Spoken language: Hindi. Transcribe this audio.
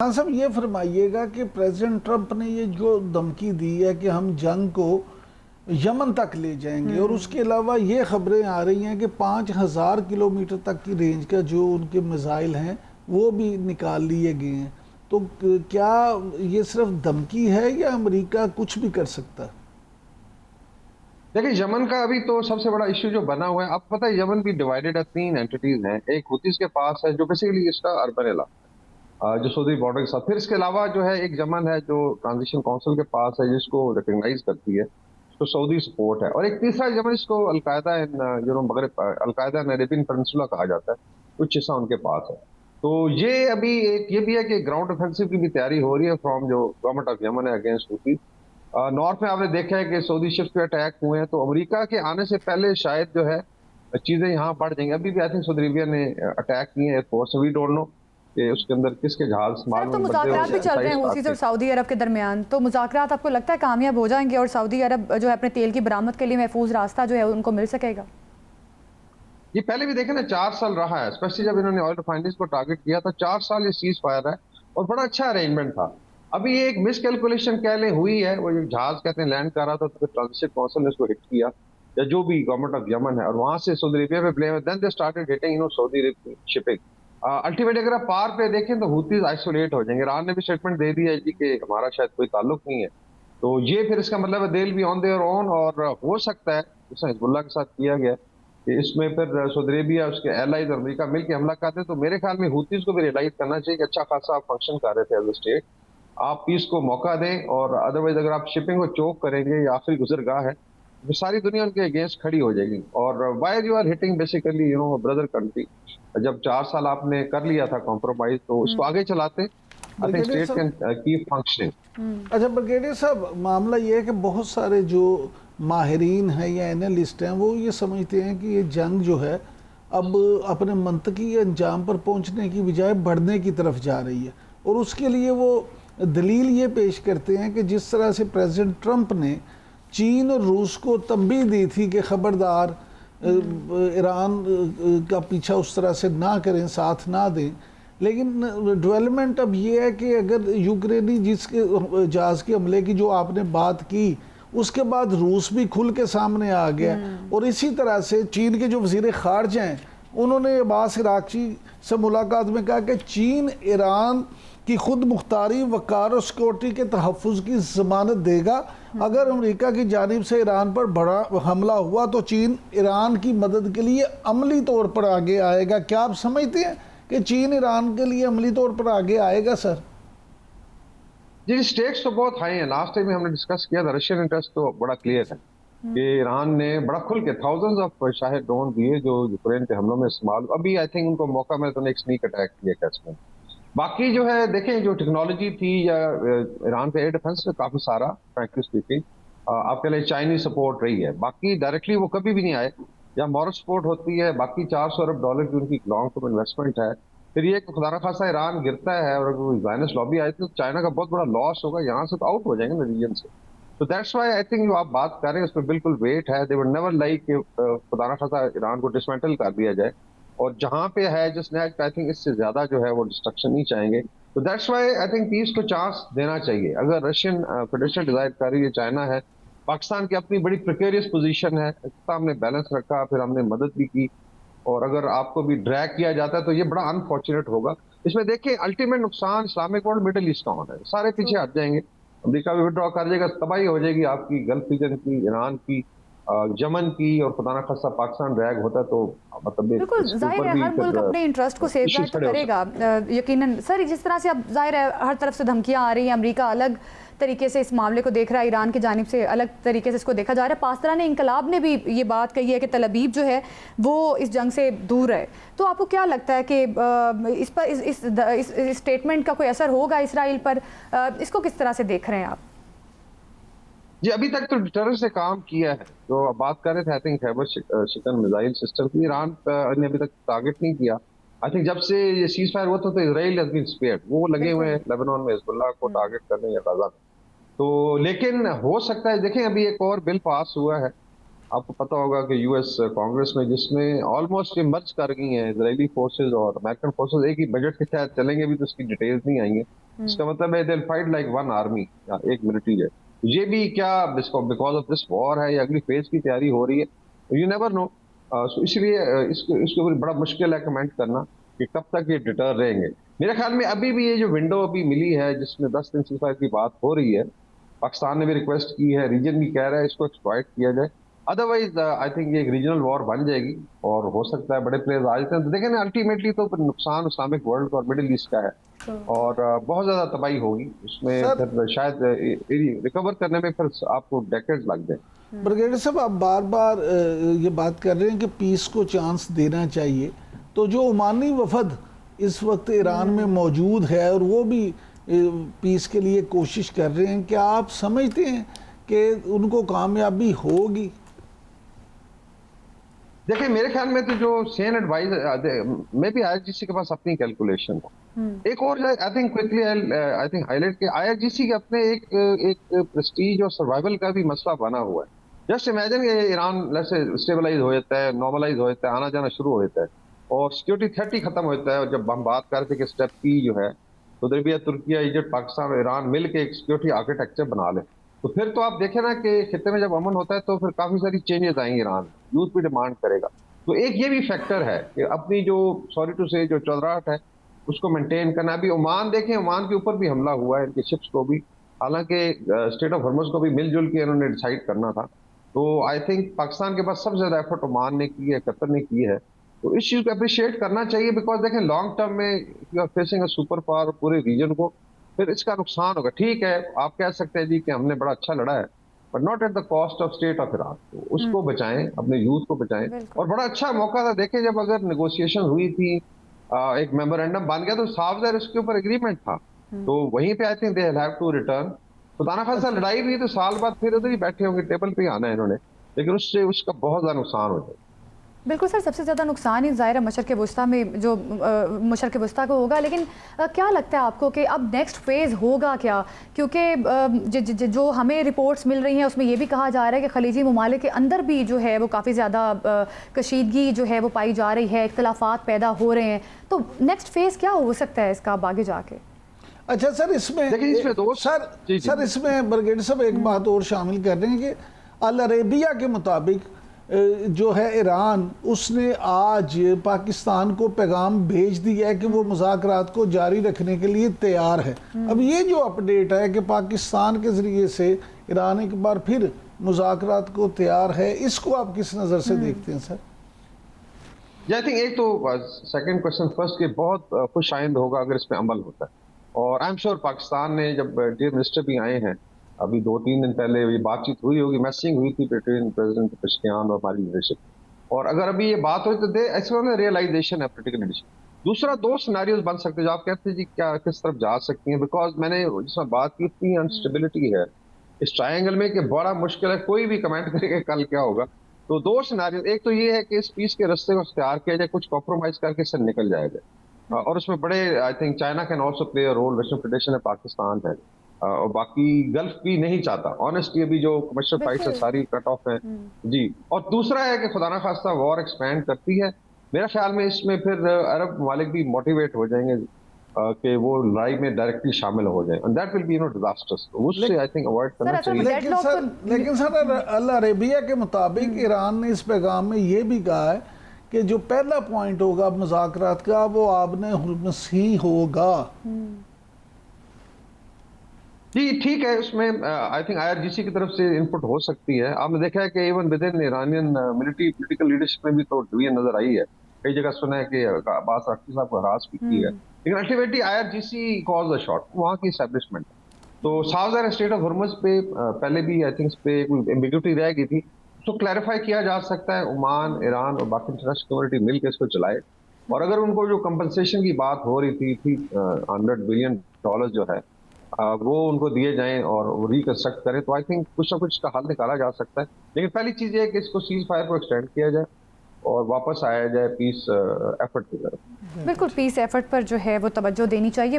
हाँ साहब, ये फरमाइएगा कि प्रेसिडेंट ट्रंप ने ये जो धमकी दी है कि हम जंग को यमन तक ले जाएंगे, और उसके अलावा ये खबरें आ रही हैं कि 5,000 किलोमीटर तक की रेंज का जो उनके मिसाइल हैं वो भी निकाल लिए गए हैं। तो क्या ये सिर्फ धमकी है या अमेरिका कुछ भी कर सकता है? देखिए, यमन का अभी तो सबसे बड़ा इश्यू जो बना हुआ है, आपको पता है यमन भी डिवाइडेड है, 3 एंटिटीज हैं। एक हुतीज के पास है जो बेसिकली इसका अर्बन इलाका जो सऊदी बॉर्डर के साथ, फिर इसके अलावा जो है एक यमन है जो ट्रांजिशन काउंसिल के पास है जिसको रिकग्नाइज करती है, तो सऊदी सपोर्ट है। और एक तीसरा यमन जिसको अलकायदा इन मगरब अलकायदा इन अरेबियन पेनिनसुला कहा जाता है, कुछ हिस्सा उनके पास है। तो ये अभी एक ये भी है कि ग्राउंड ऑफेंसिव की भी तैयारी हो रही है फ्रॉम जो गवर्नमेंट ऑफ यमन है अगेंस्ट हुती। नॉर्थ में आपने देखा है कि सऊदी शिप्स पे अटैक हुए हैं, तो अमेरिका के आने से पहले शायद जो है चीजें यहाँ बढ़ जाएंगी। अभी भी आई थिंक सऊदी अरेबिया ने अटैक किए एयरफोर्स, वी डोंट नो कि उसके अंदर किसके जहाज सर, अब तो मालूम बदले और मुज़ाकरात भी चल रहे हैं मिसाइल्स हूथीज़ और आते। सऊदी अरब के दरमियान, तो मुज़ाकरात आपको लगता है कामयाब हो जाएंगे और सऊदी अरब जो है अपने तेल की बरामद के लिए महफूज रास्ता जो है उनको मिल सकेगा? ये पहले भी देखे ना, 4 साल रहा है, स्पेशली जब इन्होंने ऑयल रिफाइनरीज को टारगेट किया था, 4 साल ये सीज फायर है और बड़ा अच्छा अरेंजमेंट था। अभी ये एक मिसकैलकुलेशन कह ले हुई है, वो जो जहाज कहते हैं लैंड कर रहा था, तो फिर ट्रांजिशन काउंसिल ने उसको हिट किया, या जो भी गवर्नमेंट ऑफ यमन है, और वहां से सऊदी अरेबिया पे ब्लेम है, then they started hitting Saudi shipping. Ultimately अगर आप पार पे देखें तो हुतीज आइसोलेट हो जाएंगे। ईरान ने भी स्टेटमेंट दे दिया है जी कि हमारा शायद कोई ताल्लुक नहीं है। तो ये फिर इसका मतलब है दिल बी ऑन देयर ओन, और हो सकता है जैसा हिजबुल्लाह के साथ किया गया कि इसमें फिर सऊदी अरेबिया उसके एलाइज और अमेरिका मिलकर हमला करते। तो मेरे ख्याल में हुतीज को भी रियलाइज करना चाहिए कि अच्छा खासा आप फंक्शन कर रहे थे एज ए स्टेट, आप पीस को मौका दें, और अदरवाइज अगर आप शिपिंग को चोक करेंगे या आखिरी गुजरगाह है, तो सारी दुनिया उनके अगेंस्ट खड़ी हो जाएगी। और why you are hitting basically brother country, जब 4 साल आपने कर लिया था कॉम्प्रोमाइज, तो उसको आगे चलाते। I think brigadier state can साहब, कीप फंक्शनिंग। अच्छा ब्रिगेडियर साहब, मामला ये है कि बहुत सारे जो माहिरीन हैं या एनालिस्ट हैं वो ये समझते हैं कि ये जंग जो है अब अपने मंतकी अंजाम पर पहुंचने की बजाय बढ़ने की तरफ जा रही है, और उसके लिए वो दलील ये पेश करते हैं कि जिस तरह से प्रेसिडेंट ट्रंप ने चीन और रूस को तंबीह दी थी कि खबरदार ईरान का पीछा उस तरह से ना करें, साथ ना दें, लेकिन डेवलपमेंट अब ये है कि अगर यूक्रेनी जिसके जहाज़ के हमले की जो आपने बात की, उसके बाद रूस भी खुल के सामने आ गया, और इसी तरह से चीन के जो वज़ीर ख़ारजा हैं उन्होंने अब्बास इराक़ची से मुलाकात में कहा कि चीन ईरान की खुद मुख्तारी, वक़ार और सिक्योरिटी के तहफ़्फ़ुज़ की ज़मानत देगा। अगर अमेरिका की जानिब से ईरान पर बड़ा हमला हुआ तो चीन ईरान की मदद के लिए अमली तौर पर आगे आएगा। क्या आप समझते हैं कि चीन ईरान के लिए अमली तौर पर आगे आएगा सर? जी, स्टेक्स तो बहुत हाई हैं। लास्ट टाइम हमने डिस्कस किया था, रशियन इंटरेस्ट तो बड़ा क्लियर है कि ईरान ने बड़ा खुल के थाउजेंड्स ऑफ शाहिद ड्रोन दिए जो यूक्रेन के हमलों में इस्तेमाल। अभी आई थिंक उनको मौका मिला तो एक स्नीक अटैक किया कैसमें। बाकी जो है देखें, जो टेक्नोलॉजी थी या ईरान के एयर डिफेंस में काफी सारा फ्रैंकली स्पीकिंग आपके लिए चाइनीज सपोर्ट रही है। बाकी डायरेक्टली वो कभी भी नहीं आए, या मॉरल सपोर्ट होती है। बाकी $400 अरब की उनकी लॉन्ग टर्म इन्वेस्टमेंट है। फिर ये कि खुदा ना खासा ईरान गिरता है और अगर जायनस लॉबी आई तो चाइना का बहुत बड़ा लॉस होगा, यहाँ से तो आउट हो जाएंगे ना रीजन से। तो दैट्स वाई आई थिंक जो आप बात कर रहे हैं उस पर बिल्कुल वेट है। दे वुड नेवर लाइक कि खुदा ना खासा ईरान को डिसमेंटल कर दिया जाए, और जहां पे है जो स्नैच, आई थिंक इससे ज्यादा जो है वो डिस्ट्रक्शन नहीं चाहेंगे। तो that's why I think peace को चांस देना चाहिए। अगर रशियन फेडरेशन डिसाइड कर रही है, चाइना है, पाकिस्तान की अपनी बड़ी प्रिकेरियस पोजीशन है, इतना हमने बैलेंस रखा, फिर हमने मदद भी की, और अगर आपको भी ड्रैग किया जाता है तो ये बड़ा अनफॉर्चुनेट होगा। इसमें देखिए अल्टीमेट नुकसान इस्लामिक वर्ल्ड, मिडिल ईस्ट का होना है। सारे पीछे हट जाएंगे, अमेरिका भी विड्रॉ कर जाएगा, तबाही हो जाएगी आपकी गल्फ रीजन की, ईरान की, यमन की, और खुदा ना खासा पाकिस्तान ड्रैग होता है तो मतलब बिल्कुल, इसके जाहिर ऊपर है भी हर फिर मुल्क अपने इंटरेस्ट को सेफगार्ड इश्यूज तो खड़े हो करेगा। सकते हैं। यकीनन सर, जिस तरह से अब जाहिर है हर तरफ से धमकियां आ रही हैं, अमेरिका अलग तरीके से इस मामले को देख रहा है, ईरान की जानिब से अलग तरीके से इसको देखा जा रहा है। पास्ताना इनकलाब ने भी ये बात कही है कि तल अबीब जो है वो इस जंग से दूर है। तो आपको क्या लगता है कि इस पर इस स्टेटमेंट का कोई असर होगा इसराइल पर? इसको किस तरह से देख रहे हैं आप? जी, अभी तक तो डिटरेंस से काम किया है। जो आप बात कर रहे थे आई थिंक खैबर शिकन मिसाइल सिस्टम की, ईरान ने अभी तक टारगेट नहीं किया। आई थिंक जब से ये सीज फायर हुआ था तो इसराइल हैज बीन स्पेयर्ड, वो लगे हुए बिल्कुल। हैं लेबनान में हिजबुल्लाह को टारगेट करने या गाजा में। तो लेकिन हो सकता है, देखें अभी एक और बिल पास हुआ है आपको पता होगा कि यूएस कांग्रेस में जिसमें ऑलमोस्ट ये मर्ज कर गई हैं इजरायली फोर्सेस और अमेरिकन फोर्सेस एक ही बजट के तहत चलेंगे भी, तो उसकी डिटेल्स नहीं आई है। इसका मतलब है दिल फाइट लाइक वन आर्मी, या एक मिलिट्री है। ये भी क्या बिकॉज ऑफ दिस वॉर है या अगली फेज की तैयारी हो रही है, यू नेवर नो। इसलिए इसके ऊपर बड़ा मुश्किल है कमेंट करना कि कब तक ये डिटर रहेंगे। मेरे ख्याल में अभी भी ये जो विंडो अभी मिली है जिसमें 10 दिन सीज़फायर की बात हो रही है, पाकिस्तान ने भी रिक्वेस्ट की है, रीजन भी कह रहा है इसको एक्सप्लॉइट किया जाए। अदरवाइज आई थिंक ये एक रीजनल वॉर बन जाएगी और हो सकता है बड़े प्लेयर्स आ जाते हैं। तो देखें ना, अल्टीमेटली तो नुकसान इस्लामिक वर्ल्ड और मिडिल ईस्ट का है और बहुत ज्यादा तबाही होगी उसमें। फिर शायद रिकवर करने में फिर आपको डेकेड्स लग जाए। ब्रिगेडियर साहब, आप बार बार ये बात कर रहे हैं कि पीस को चांस देना चाहिए, तो जो ओमानी वफद इस वक्त ईरान में मौजूद है और वो भी पीस के लिए कोशिश कर रहे हैं, क्या आप समझते हैं कि उनको कामयाबी होगी? देखिए मेरे ख्याल में तो जो सेन एडवाइजर मे बी आईआरजीसी के पास अपनी कैलकुलेशन हो। एक और I think quickly I think highlight के आईआरजीसी के अपने एक प्रेस्टीज और सर्वाइवल का भी मसला बना हुआ है। जस्ट इमेजिन कि ईरान जैसे स्टेबलाइज हो जाता है, नॉर्मलाइज हो जाता है, आना जाना शुरू हो जाता है और सिक्योरिटी थ्रेट ही खत्म हो जाता है। और जब हम बात कर रहे थे कि स्टेप पी जो है, तो लिबिया, तुर्किया, इजिप्ट, पाकिस्तान और ईरान मिल के एक सिक्योरिटी आर्किटेक्चर बना ले, तो फिर तो आप देखें ना कि खित्ते में जब अमन होता है तो फिर काफी सारी चेंजेस आएंगे। ईरान यूथ भी डिमांड करेगा। तो एक ये भी फैक्टर है कि अपनी जो सॉरी टू से जो चौधराहट है उसको मेंटेन करना। अभी ओमान देखें, ओमान के ऊपर भी हमला हुआ है, इनके शिप्स को भी, हालांकि स्टेट ऑफ हॉर्मुज को भी मिलजुल के इन्होंने डिसाइड करना था। तो आई थिंक पाकिस्तान के पास सबसे ज्यादा एफर्ट ओमान ने की है, कतर ने की है। तो इस चीज को अप्रिशिएट करना चाहिए बिकॉज देखें लॉन्ग टर्म में you are facing a super power पूरे रीजन को, फिर इसका नुकसान होगा। ठीक है, आप कह सकते हैं जी कि हमने बड़ा अच्छा लड़ा है, but not at the cost of state of Iraq. तो उसको बचाएं, अपने यूथ को बचाएं। और बड़ा अच्छा मौका था, देखें जब अगर नेगोशिएशन हुई थी, एक मेमोरेंडम बन गया तो साफ ज़ाहिर इसके ऊपर एग्रीमेंट था। तो वहीं पे I think they have to return. तो दाना खान साहब लड़ाई हुई तो साल बाद फिर उधर ही बैठे होंगे, टेबल पे ही आना है इन्होंने, लेकिन उससे उसका बहुत ज्यादा नुकसान हो जाए। बिल्कुल सर, सबसे ज़्यादा नुकसान ही ज़ाहिर है मशरक़ वस्ता में जो मशरक़ वस्ता को होगा। लेकिन क्या लगता है आपको कि अब नेक्स्ट फेज़ होगा क्या? क्योंकि जो हमें रिपोर्ट्स मिल रही हैं उसमें ये भी कहा जा रहा है कि खलीजी ममालिक के अंदर भी जो है वो काफ़ी ज़्यादा कशीदगी जो है वो पाई जा रही है, इख्तलाफात पैदा हो रहे हैं। तो नेक्स्ट फेज़ क्या हो सकता है इसका आगे जाके? अच्छा सर, इसमें इसमें ब्रिगेडियर साहब एक बात और शामिल कर रहे हैं कि अल अरेबिया के मुताबिक जो है ईरान, उसने आज पाकिस्तान को पैगाम भेज दिया है कि वो मुज़ाकरात को जारी रखने के लिए तैयार है। अब ये जो अपडेट है कि पाकिस्तान के ज़रिए से ईरान एक बार फिर मुज़ाकरात को तैयार है, इसको आप किस नज़र से देखते हैं सर? आई थिंक एक तो सेकंड क्वेश्चन फर्स्ट के बहुत खुश आइंद होगा अगर इस पर अमल होता है। और आई एम श्योर पाकिस्तान ने, जब डीएम मिनिस्टर भी आए हैं अभी 2-3 दिन पहले, ये बातचीत हुई होगी, मैसेजिंग हुई थी बिटवीन प्रेसिडेंट पेशकियान और हमारी लीडरशिप, और अगर अभी ये बात हुई तो ऐसे रियलाइजेशन है पोलिटिकल लीडरशिप। दूसरा, 2 सिनेरियोज बन सकते हैं जो आप कहते हैं जी क्या किस तरफ जा सकती हैं, बिकॉज मैंने जिसमें बात की इतनी अनस्टेबिलिटी है इस ट्रायंगल में कि बड़ा मुश्किल है, कोई भी कमेंट करेगा कल क्या होगा। तो 2 सिनेरियोज, एक तो ये है कि इस पीस के रास्ते को इख्तियार किया जाए, कुछ कॉम्प्रोमाइज करके इससे निकल जाया जाए, और उसमें बड़े I think China can also play a role, western federation है, पाकिस्तान है, और बाकी गल्फ भी नहीं चाहता ऑनेस्टली, अभी जो कमर्शियल फाइट्स है सारी कट ऑफ है जी। और दूसरा है कि खुदा ना खास्ता वॉर एक्सपैंड करती है, मेरा ख्याल में इसमें फिर अरब ममालिक भी मोटिवेट हो जाएंगे कि वो लड़ाई में डायरेक्टली शामिल हो जाए, and that will be disasters. तो उससे आई थिंक अवॉइड करना चाहिए। लेकिन सर अल अरेबिया के मुताबिक ईरान ने इस पैगाम में ये भी कहा है कि जो पहला पॉइंट होगा मुज़ाकरात का वो आपने हुर्मसी होगा। जी ठीक है, उसमें आई थिंक आईआरजीसी की तरफ से इनपुट हो सकती है। आपने देखा है कि even with in Iranian military political leadership में भी तो डिवीजन नजर आई है, कई जगह सुना है कि अब्बास अराक्ची साहब को हरास भी की है, लेकिन ultimately IRGC calls the shot, वहाँ की एस्टैब्लिशमेंट। तो साउथ स्टेट ऑफ हॉर्मुज पे पहले भी आई थिंक इस पे कोई एम्बिग्यूटी रह गई थी, उसको क्लैरिफाई किया जा सकता है। ओमान, ईरान और बाकी इंटरनेशनल कम्युनिटी मिलकर इसको चलाए, और अगर उनको जो कंपनसेशन की बात हो रही थी $100 बिलियन जो है वो उनको दिए जाएं और वो रिकंस्ट्रक्ट करें, तो आई थिंक कुछ ना कुछ का हल निकाला जा सकता है। लेकिन पहली चीज ये है कि इसको सीज फायर को एक्सटेंड किया जाए और वापस आया जाए पीस एफर्ट की तरफ। बिल्कुल, पीस एफर्ट पर जो है वो तवज्जो देनी चाहिए।